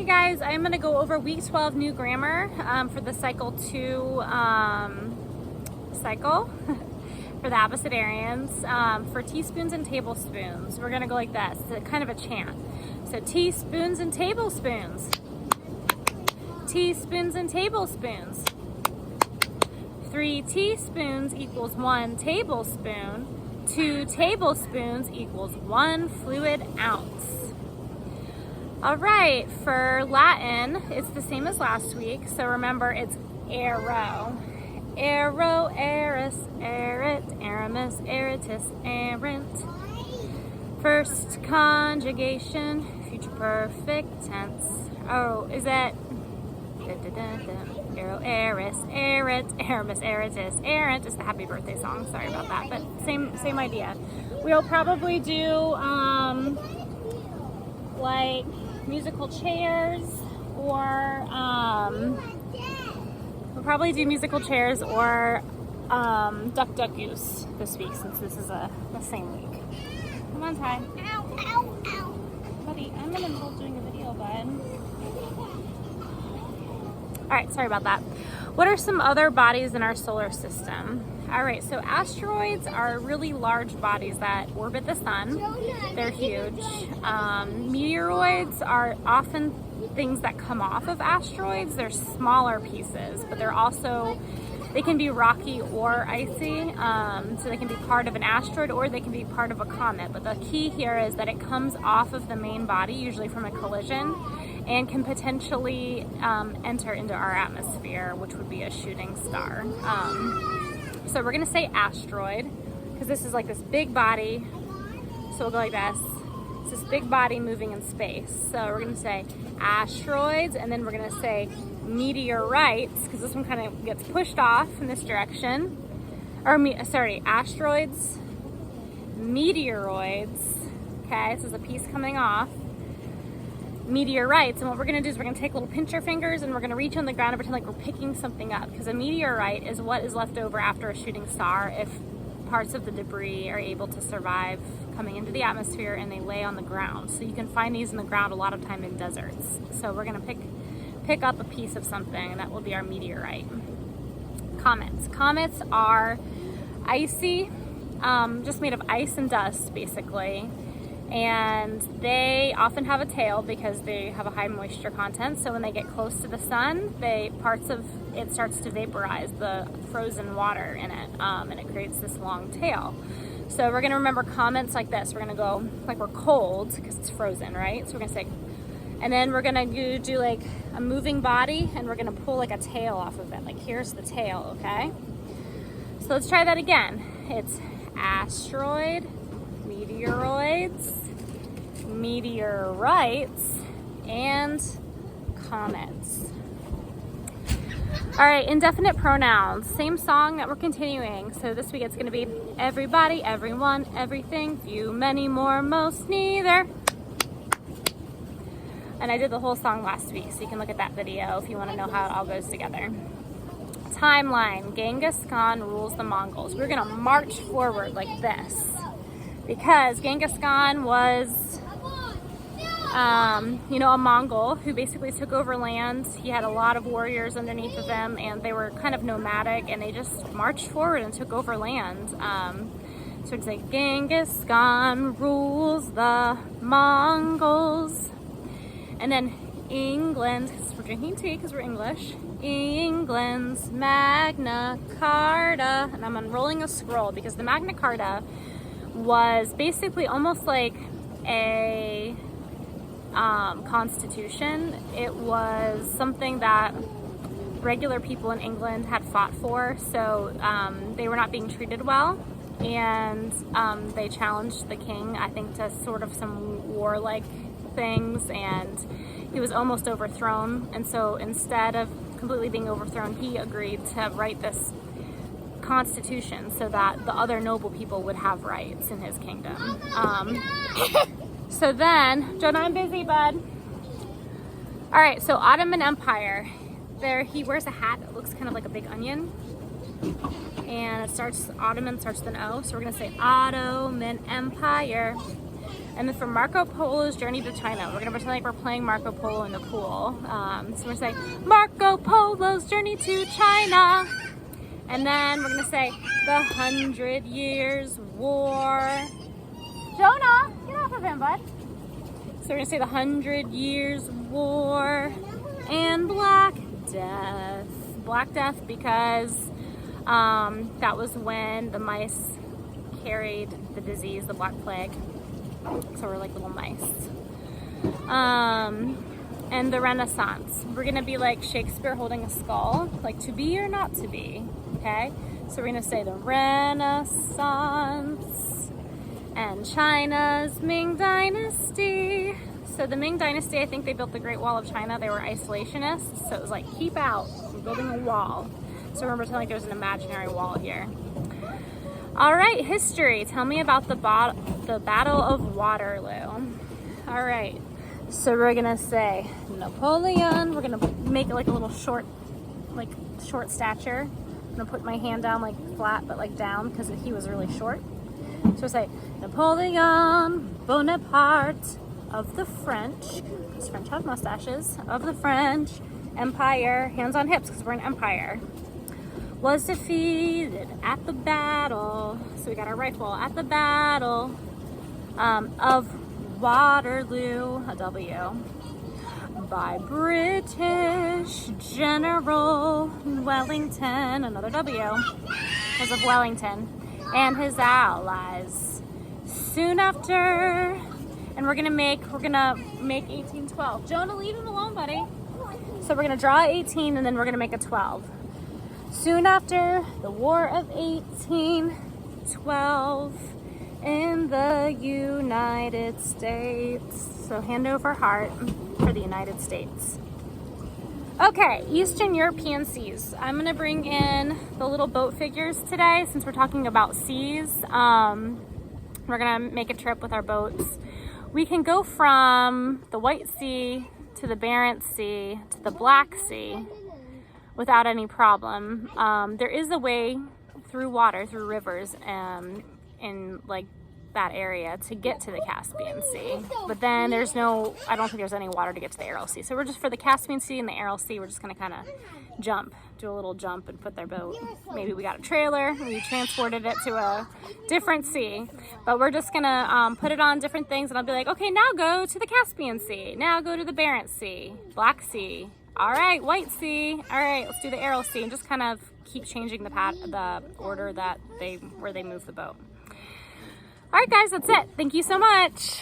guys, I'm going to go over week 12 new grammar for the cycle 2 cycle for the Abecedarians for teaspoons and tablespoons. We're going to go like this, it's kind of a chant. So teaspoons and tablespoons. Teaspoons and tablespoons. 3 teaspoons equals 1 tablespoon. 2 tablespoons equals 1 fluid ounce. All right, for Latin, it's the same as last week. So remember, it's arrow. Arrow, eris, erit, aramus, eritus, errant. First conjugation, future perfect tense. Oh, is that? Arrow, eris, erit, aramus, eritus, errant is the happy birthday song. Sorry about that, but same idea. We'll probably do like musical chairs, or we'll probably do musical chairs or duck duck goose this week, since this is the same week. Come on, Ty. Ow, ow, ow. Buddy, I'm in the middle of doing a video, bud. All right, sorry about that. What are some other bodies in our solar system? All right, so asteroids are really large bodies that orbit the sun. They're huge. Meteoroids are often things that come off of asteroids. They're smaller pieces, but they can be rocky or icy. So they can be part of an asteroid or they can be part of a comet. But the key here is that it comes off of the main body, usually from a collision, and can potentially enter into our atmosphere, which would be a shooting star. So we're gonna say asteroid, because this is like this big body. So we'll go like this. It's this big body moving in space. So we're gonna say asteroids, and then we're gonna say meteorites, because this one kind of gets pushed off in this direction. Asteroids, meteoroids. Okay, so there's a piece coming off. Meteorites, and what we're going to do is we're going to take little pincher fingers and we're going to reach on the ground and pretend like we're picking something up, because a meteorite is what is left over after a shooting star if parts of the debris are able to survive coming into the atmosphere and they lay on the ground. So you can find these in the ground a lot of time in deserts. So we're going to pick up a piece of something, and that will be our meteorite. Comets. Comets are icy, just made of ice and dust basically. And they often have a tail because they have a high moisture content. So when they get close to the sun, parts of it starts to vaporize the frozen water in it, and it creates this long tail. So we're gonna remember comments like this. We're gonna go like we're cold because it's frozen, right? So we're gonna say, and then we're gonna do like a moving body, and we're gonna pull like a tail off of it. Like here's the tail, okay? So let's try that again. It's asteroid, meteoroids, meteorites, and comets. All right, indefinite pronouns. Same song that we're continuing. So this week it's going to be everybody, everyone, everything, few, many, more, most, neither. And I did the whole song last week, so you can look at that video if you want to know how it all goes together. Timeline. Genghis Khan rules the Mongols. We're going to march forward like this, because Genghis Khan was, a Mongol who basically took over land. He had a lot of warriors underneath of him, and they were kind of nomadic, and they just marched forward and took over land. So it's like Genghis Khan rules the Mongols. And then England, because we're drinking tea because we're English. England's Magna Carta, and I'm unrolling a scroll because the Magna Carta was basically almost like a constitution. It was something that regular people in England had fought for, so they were not being treated well, and they challenged the king, I think, to sort of some warlike things, and he was almost overthrown. And so instead of completely being overthrown, he agreed to write this constitution so that the other noble people would have rights in his kingdom. So then, Jonah, I'm busy, bud. All right, so Ottoman Empire. There, he wears a hat that looks kind of like a big onion, and it starts, Ottoman starts with an O, so we're gonna say Ottoman Empire. And then for Marco Polo's journey to China, we're gonna pretend like we're playing Marco Polo in the pool. So we're gonna say, Marco Polo's journey to China. And then we're gonna say, the 100 Years War. Jonah, get off of him, bud. So we're gonna say the 100 Years War and Black Death. Black Death because that was when the mice carried the disease, the Black Plague. So we're like little mice. And the Renaissance. We're gonna be like Shakespeare holding a skull, like to be or not to be, okay? So we're gonna say the Renaissance and China's Ming Dynasty. So the Ming Dynasty, I think they built the Great Wall of China. They were isolationists, so it was like, keep out, we're building a wall. So we're pretending like there's an imaginary wall here. All right, history. Tell me about the Battle of Waterloo. All right, so we're gonna say Napoleon. We're gonna make it like a little short stature. I'm gonna put my hand down like flat, but like down because he was really short. So we'll say Napoleon Bonaparte of the French, because French have mustaches, of the French Empire, hands on hips because we're an empire, was defeated at the battle, so we got our rifle, at the battle of Waterloo, a W, by British General Wellington, another W, because of Wellington, and his allies. Soon after, and we're gonna make 1812. Jonah, leave him alone, buddy. So we're gonna draw 18 and then we're gonna make a 12. Soon after the War of 1812 in the United States. So hand over heart for the United States. Okay, Eastern European seas. I'm gonna bring in the little boat figures today since we're talking about seas. We're gonna make a trip with our boats. We can go from the White Sea to the Barents Sea to the Black Sea without any problem. There is a way through water, through rivers, in like that area to get to the Caspian Sea. But then I don't think there's any water to get to the Aral Sea. So we're just, for the Caspian Sea and the Aral Sea, we're just gonna kind of do a little jump and put their boat. Maybe we got a trailer, we transported it to a different sea. But we're just gonna put it on different things and I'll be like, okay, now go to the Caspian Sea. Now go to the Barents Sea, Black Sea. All right, White Sea. All right, let's do the Aral Sea, and just kind of keep changing the order where they move the boat. All right, guys, that's it. Thank you so much.